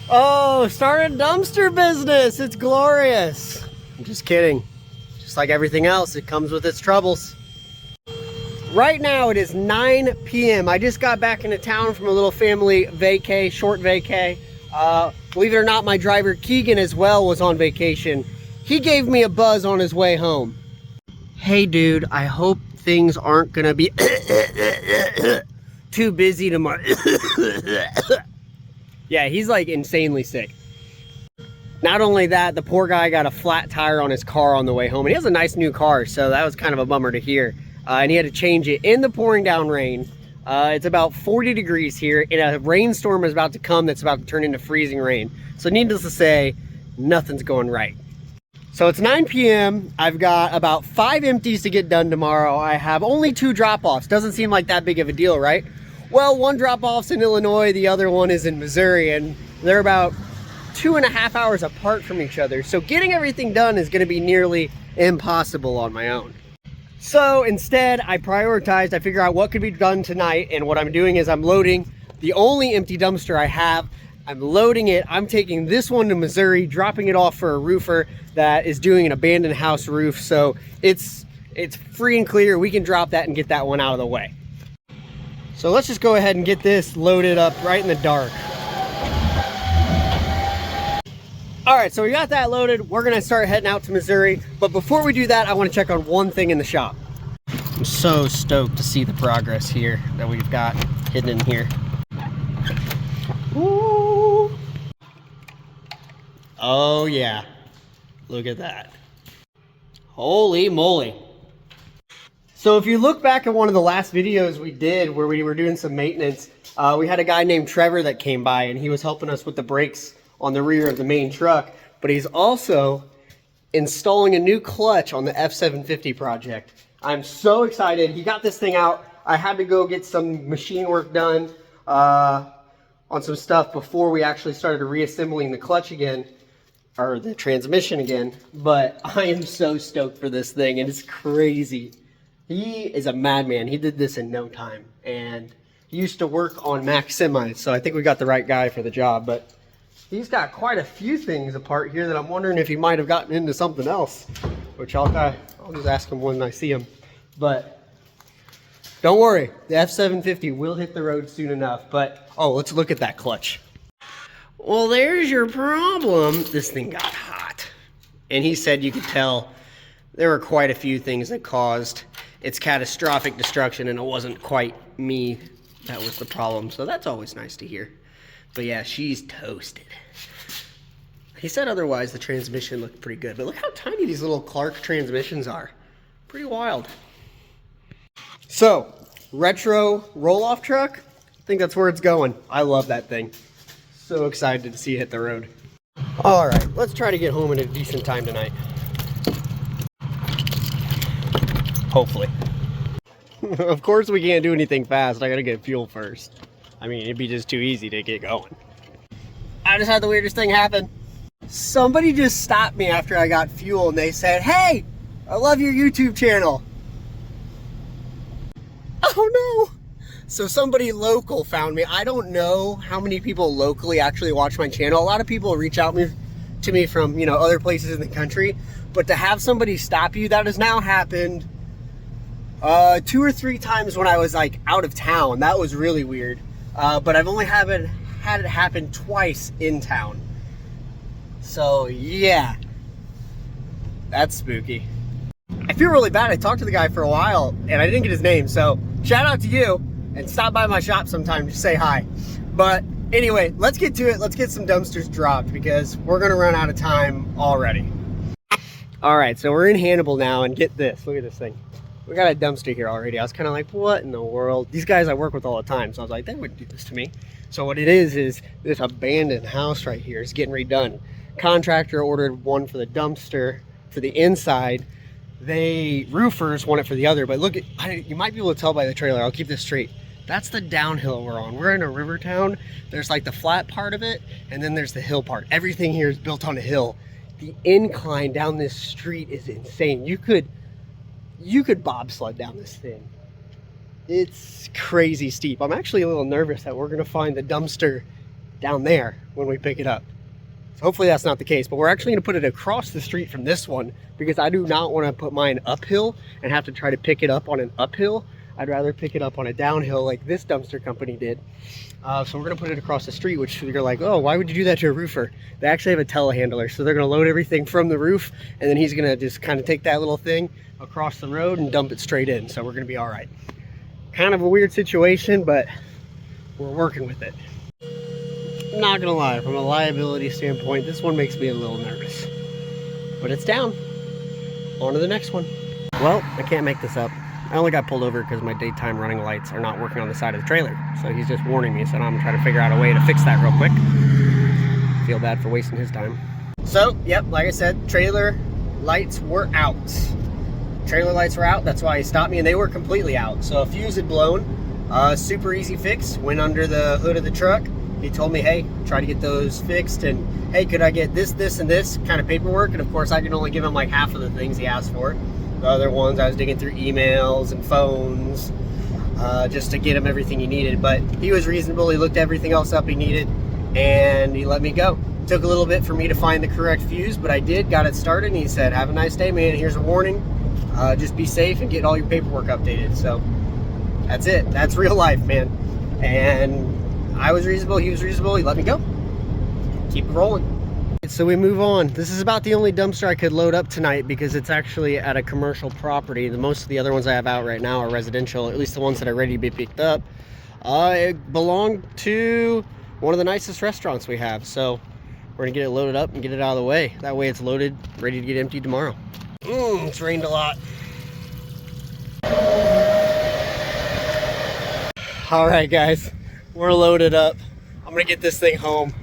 Oh, start a dumpster business. It's glorious. I'm just kidding. Just like everything else, it comes with its troubles. Right now it is 9 p.m. I just got back into town from a little family vacay, short vacay. Believe it or not, my driver Keegan as well was on vacation. He gave me a buzz on his way home. Hey dude, I hope things aren't gonna be too busy tomorrow. Yeah, he's like insanely sick. Not only that, the poor guy got a flat tire on his car on the way home. And he has a nice new car, so that was kind of a bummer to hear. And he had to change it in the pouring down rain. It's about 40 degrees here, and a rainstorm is about to come that's about to turn into freezing rain. So needless to say, nothing's going right. So it's 9 p.m. I've got about 5 empties to get done tomorrow. I have only 2 drop-offs. Doesn't seem like that big of a deal, right? Well, one drop-off's in Illinois, the other one is in Missouri, and they're about 2.5 hours apart from each other. So getting everything done is gonna be nearly impossible on my own. So instead, I prioritized, I figured out what could be done tonight, and what I'm doing is I'm loading the only empty dumpster I have. I'm loading it. I'm taking this one to Missouri, dropping it off for a roofer that is doing an abandoned house roof. So it's free and clear. We can drop that and get that one out of the way. So let's just go ahead and get this loaded up right in the dark. All right, so we got that loaded. We're gonna start heading out to Missouri. But before we do that, I wanna check on one thing in the shop. I'm so stoked to see the progress here that we've got hidden in here. Ooh. Oh yeah, look at that. Holy moly. So if you look back at one of the last videos we did where we were doing some maintenance, we had a guy named Trevor that came by and he was helping us with the brakes on the rear of the main truck, but he's also installing a new clutch on the F750 project. I'm so excited. He got this thing out. I had to go get some machine work done on some stuff before we actually started reassembling the clutch again, or the transmission again, but I am so stoked for this thing, and it's crazy. He is a madman. He did this in no time, and he used to work on Mack semis, so I think we got the right guy for the job, but he's got quite a few things apart here that I'm wondering if he might have gotten into something else, which I'll just ask him when I see him. But don't worry, the F750 will hit the road soon enough. But oh, let's look at that clutch. Well, there's your problem. This thing got hot, and he said you could tell there were quite a few things that caused its catastrophic destruction, and it wasn't quite me that was the problem. So that's always nice to hear. But yeah, she's toasted. He said otherwise the transmission looked pretty good, but look how tiny these little Clark transmissions are. Pretty wild. So, retro roll-off truck, I think that's where it's going. I love that thing. So excited to see it hit the road. All right, let's try to get home at a decent time tonight. Hopefully. Of course we can't do anything fast. I gotta get fuel first. I mean, it'd be just too easy to get going. I just had the weirdest thing happen. Somebody just stopped me after I got fuel and they said, "Hey, I love your YouTube channel." Oh no. So somebody local found me. I don't know how many people locally actually watch my channel. A lot of people reach out to me from, you know, other places in the country. But to have somebody stop you, that has now happened 2 or 3 times when I was like out of town. That was really weird. But I've only had it happen twice in town. So yeah, that's spooky. I feel really bad. I talked to the guy for a while and I didn't get his name. So shout out to you, and stop by my shop sometime to say hi. But anyway, let's get to it. Let's get some dumpsters dropped because we're gonna run out of time already. All right, so we're in Hannibal now, and get this, look at this thing. We got a dumpster here already. I was kind of like, what in the world? These guys I work with all the time, so I was like, they wouldn't do this to me. So what it is this abandoned house right here is getting redone. Contractor ordered one for the dumpster for the inside. Roofers want it for the other, but look, you might be able to tell by the trailer. I'll keep this straight. That's the downhill we're on. We're in a river town. There's like the flat part of it, and then there's the hill part. Everything here is built on a hill. The incline down this street is insane. You could bobsled down this thing. It's crazy steep. I'm actually a little nervous that we're gonna find the dumpster down there when we pick it up. So hopefully that's not the case, but we're actually going to put it across the street from this one because I do not want to put mine uphill and have to try to pick it up on an uphill. I'd rather pick it up on a downhill like this dumpster company did. So we're going to put it across the street, which you're like, oh, why would you do that to a roofer? They actually have a telehandler, so they're going to load everything from the roof, and then he's going to just kind of take that little thing across the road and dump it straight in. So we're going to be all right. Kind of a weird situation, but we're working with it. I'm not going to lie, from a liability standpoint, this one makes me a little nervous. But it's down. On to the next one. Well, I can't make this up. I only got pulled over because my daytime running lights are not working on the side of the trailer. So he's just warning me, so now I'm trying to figure out a way to fix that real quick. Feel bad for wasting his time. So, yep, like I said, trailer lights were out. Trailer lights were out, that's why he stopped me, and they were completely out. So a fuse had blown. Super easy fix, went under the hood of the truck. He told me, hey, try to get those fixed, and hey, could I get this, this, and this kind of paperwork? And of course, I can only give him like half of the things he asked for. The other ones, I was digging through emails and phones just to get him everything he needed. But he was reasonable. He looked everything else up he needed, and he let me go. Took a little bit for me to find the correct fuse, but I did, got it started, and he said, have a nice day, man. Here's a warning. Just be safe and get all your paperwork updated. So that's it. That's real life, man. And I was reasonable, he was reasonable, he let me go. Keep it rolling. So we move on. This is about the only dumpster I could load up tonight because it's actually at a commercial property. Most of the other ones I have out right now are residential, at least the ones that are ready to be picked up. It belonged to one of the nicest restaurants we have. So we're gonna get it loaded up and get it out of the way. That way it's loaded, ready to get emptied tomorrow. It's rained a lot. All right, guys. We're loaded up. I'm gonna get this thing home.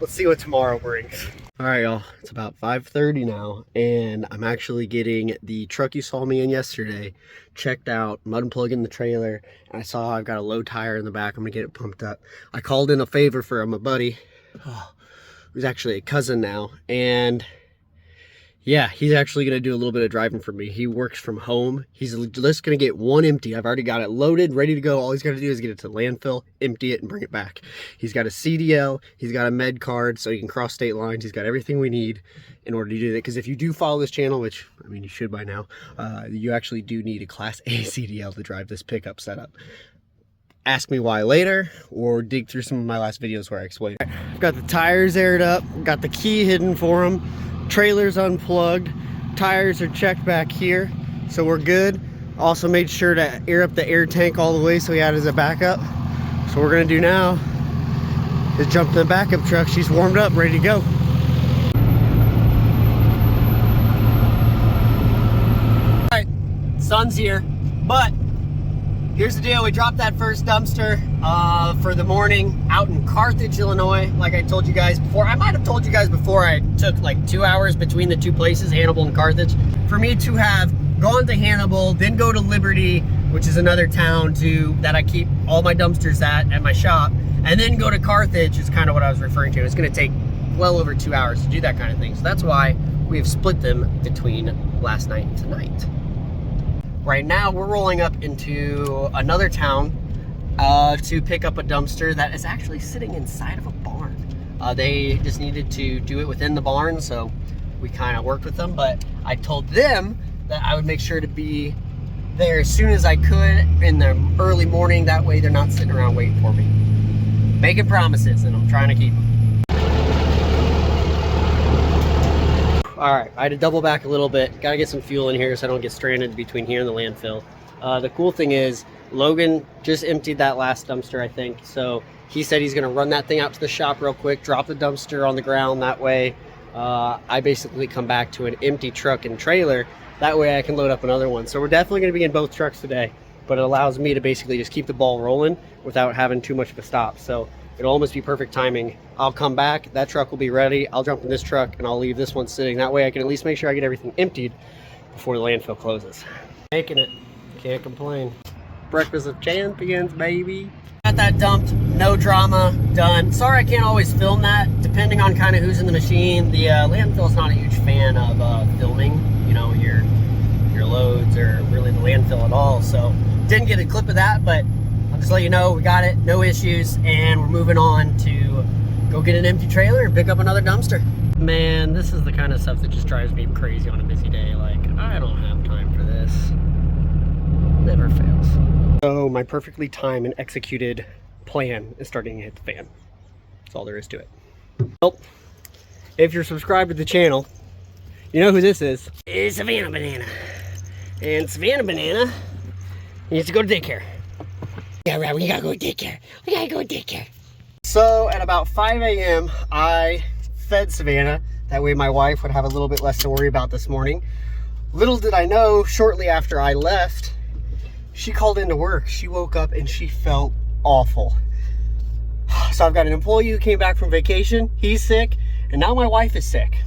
Let's see what tomorrow brings. All right, y'all, it's about 5:30 now, and I'm actually getting the truck you saw me in yesterday checked out, mud and plug in the trailer, and I saw I've got a low tire in the back. I'm gonna get it pumped up. I called in a favor for my buddy, who's actually a cousin now, and yeah, he's actually going to do a little bit of driving for me. He works from home. He's just going to get one empty. I've already got it loaded, ready to go. All he's got to do is get it to the landfill, empty it, and bring it back. He's got a CDL. He's got a med card, so he can cross state lines. He's got everything we need in order to do that. Because if you do follow this channel, which, I mean, you should by now, you actually do need a Class A CDL to drive this pickup setup. Ask me why later, or dig through some of my last videos where I explain. I've got the tires aired up, got the key hidden for him. Trailer's unplugged, tires are checked back here, so we're good. Also made sure to air up the air tank all the way so he had as a backup. So what we're gonna do now is jump in the backup truck. She's warmed up, ready to go. All right, sun's here, but here's the deal. We dropped that first dumpster for the morning out in Carthage, Illinois. Like I told you guys before, I might have told you guys before, I took like 2 hours between the two places, Hannibal and Carthage. For me to have gone to Hannibal, then go to Liberty, which is another town that I keep all my dumpsters at my shop, and then go to Carthage is kind of what I was referring to. It's gonna take well over 2 hours to do that kind of thing. So that's why we have split them between last night and tonight. Right now, we're rolling up into another town to pick up a dumpster that is actually sitting inside of a barn. They just needed to do it within the barn, so we kind of worked with them, but I told them that I would make sure to be there as soon as I could in the early morning. That way they're not sitting around waiting for me. Making promises, and I'm trying to keep them. All right, I had to double back a little bit. Got to get some fuel in here so I don't get stranded between here and the landfill. The cool thing is Logan just emptied that last dumpster, I think. So he said he's going to run that thing out to the shop real quick, drop the dumpster on the ground. That way I basically come back to an empty truck and trailer. That way I can load up another one. So we're definitely going to be in both trucks today, but it allows me to basically just keep the ball rolling without having too much of a stop. So it'll almost be perfect timing. I'll come back, that truck will be ready, I'll jump in this truck, and I'll leave this one sitting. That way I can at least make sure I get everything emptied before the landfill closes. Making it, can't complain. Breakfast of champions, baby. Got that dumped, no drama, done. Sorry I can't always film that, depending on kind of who's in the machine. The landfill's not a huge fan of filming, you know, your loads or really the landfill at all. So didn't get a clip of that, but I'll just let you know we got it, no issues, and we're moving on to go get an empty trailer and pick up another dumpster. Man, this is the kind of stuff that just drives me crazy on a busy day. Like, I don't have time for this. Never fails. So my perfectly timed and executed plan is starting to hit the fan. That's all there is to it. Well, if you're subscribed to the channel, you know who this is. It's Savannah Banana. And Savannah Banana needs to go to daycare. Yeah, right, we gotta go to daycare. We gotta go to daycare. So at about 5 a.m., I fed Savannah. That way my wife would have a little bit less to worry about this morning. Little did I know, shortly after I left, she called into work. She woke up and she felt awful. So I've got an employee who came back from vacation. He's sick, and now my wife is sick.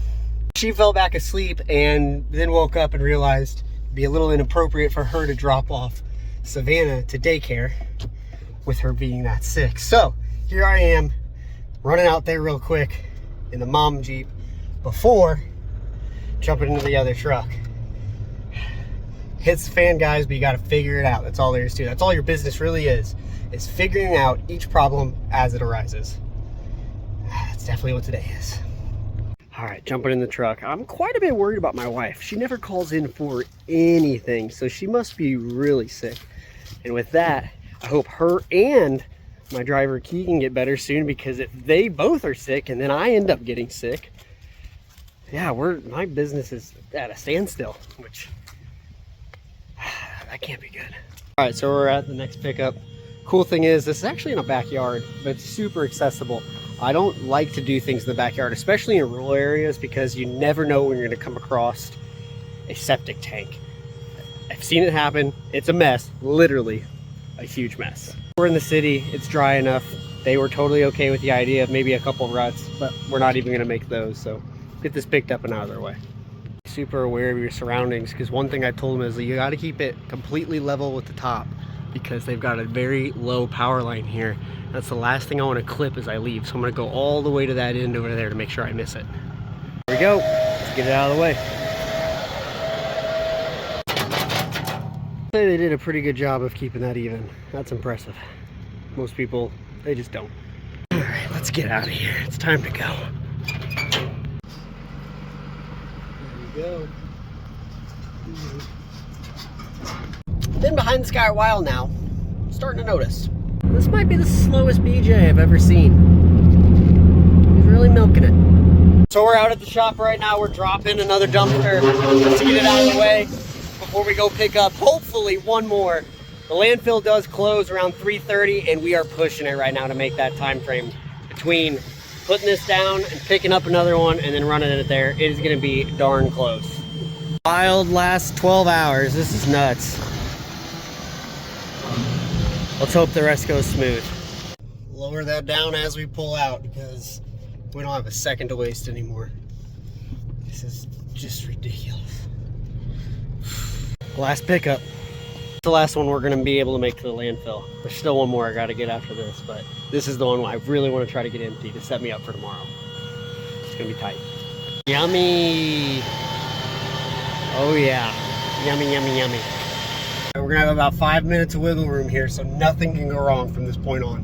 She fell back asleep and then woke up and realized it'd be a little inappropriate for her to drop off Savannah to daycare with her being that sick. So here I am running out there real quick in the mom Jeep before jumping into the other truck. Hits the fan, guys, but you got to figure it out. That's all there is to it. That's all your business really is figuring out each problem as it arises. That's definitely what today is. All right, jumping in the truck. I'm quite a bit worried about my wife. She never calls in for anything, so she must be really sick. And with that, I hope her and my driver Keegan get better soon, because if they both are sick and then I end up getting sick, yeah, my business is at a standstill, which that can't be good. All right, so we're at the next pickup. Cool thing is, this is actually in a backyard, but it's super accessible. I don't like to do things in the backyard, especially in rural areas, because you never know when you're gonna come across a septic tank. I've seen it happen. It's a mess, literally a huge mess. We're in the city, it's dry enough. They were totally okay with the idea of maybe a couple ruts, but we're not even gonna make those, so get this picked up and out of their way. Super aware of your surroundings, because one thing I told them is that you got to keep it completely level with the top, because they've got a very low power line here. That's the last thing I want to clip as I leave, so I'm going to go all the way to that end over there to make sure I miss it. There we go. Let's get it out of the way. I'd say they did a pretty good job of keeping that even. That's impressive. Most people, they just don't. All right, let's get out of here. It's time to go. Go. Been behind this guy a while now. Starting to notice. This might be the slowest BJ I've ever seen. He's really milking it. So we're out at the shop right now. We're dropping another dumpster to get it out of the way before we go pick up, hopefully, one more. The landfill does close around 3:30, and we are pushing it right now to make that time frame between putting this down and picking up another one and then running it there. It is going to be darn close. Wild last 12 hours. This is nuts. Let's hope the rest goes smooth. Lower that down as we pull out, because we don't have a second to waste anymore. This is just ridiculous. Last pickup. The last one we're going to be able to make to the landfill. There's still one more I got to get after this, but this is the one I really want to try to get empty to set me up for tomorrow. It's going to be tight. Yummy! Oh yeah. Yummy, yummy, yummy. We're going to have about 5 minutes of wiggle room here, so nothing can go wrong from this point on.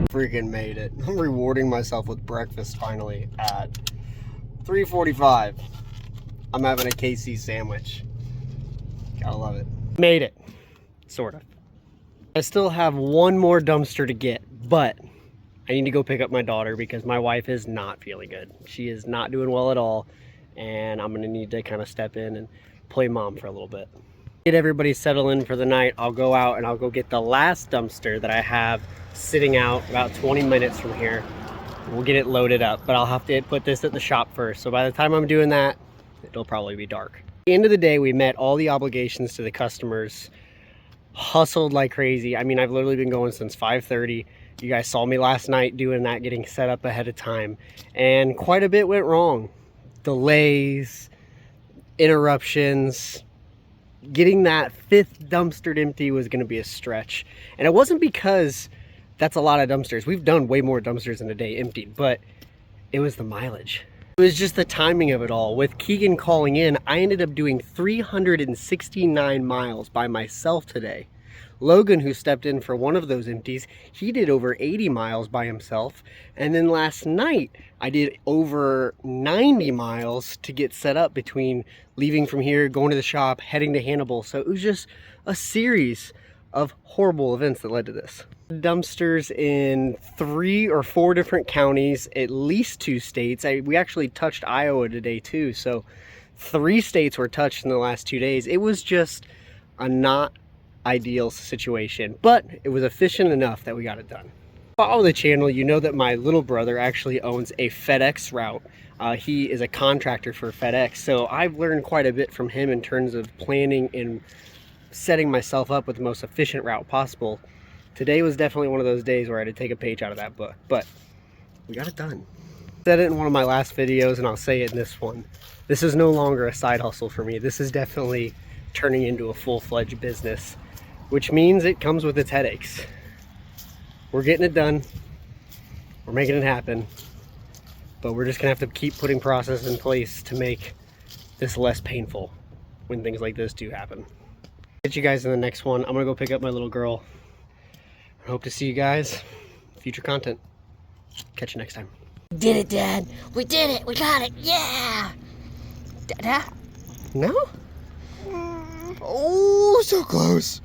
Freaking made it. I'm rewarding myself with breakfast finally at 3:45. I'm having a KC sandwich. Gotta love it. Made it. Sort of. I still have one more dumpster to get, but I need to go pick up my daughter because my wife is not feeling good. She is not doing well at all, and I'm gonna need to kind of step in and play mom for a little bit. Get everybody settled in for the night. I'll go out and I'll go get the last dumpster that I have sitting out about 20 minutes from here. We'll get it loaded up, but I'll have to put this at the shop first. So by the time I'm doing that, it'll probably be dark. At the end of the day, we met all the obligations to the customers, hustled like crazy. I mean, I've literally been going since 5:30. You guys saw me last night doing that, getting set up ahead of time, and quite a bit went wrong. Delays, interruptions. Getting that 5th dumpster empty was going to be a stretch. And it wasn't because that's a lot of dumpsters. We've done way more dumpsters in a day emptied, but it was the mileage. It was just the timing of it all. With Keegan calling in, I ended up doing 369 miles by myself today. Logan, who stepped in for one of those empties, he did over 80 miles by himself. And then last night, I did over 90 miles to get set up between leaving from here, going to the shop, heading to Hannibal. So it was just a series of horrible events that led to this. Dumpsters in 3 or 4 different counties, at least 2 states. We actually touched Iowa today too, so 3 states were touched in the last 2 days. It was just a not ideal situation, but it was efficient enough that we got it done. Follow the channel, you know that my little brother actually owns a FedEx route. He is a contractor for FedEx, so I've learned quite a bit from him in terms of planning and setting myself up with the most efficient route possible. Today was definitely one of those days where I had to take a page out of that book, but we got it done. I said it in one of my last videos, and I'll say it in this one. This is no longer a side hustle for me. This is definitely turning into a full-fledged business, which means it comes with its headaches. We're getting it done. We're making it happen. But we're just gonna have to keep putting processes in place to make this less painful when things like this do happen. Catch you guys in the next one. I'm gonna go pick up my little girl. I hope to see you guys. Future content. Catch you next time. We did it, Dad. We did it. We got it. Yeah. Dad? No? Oh, so close.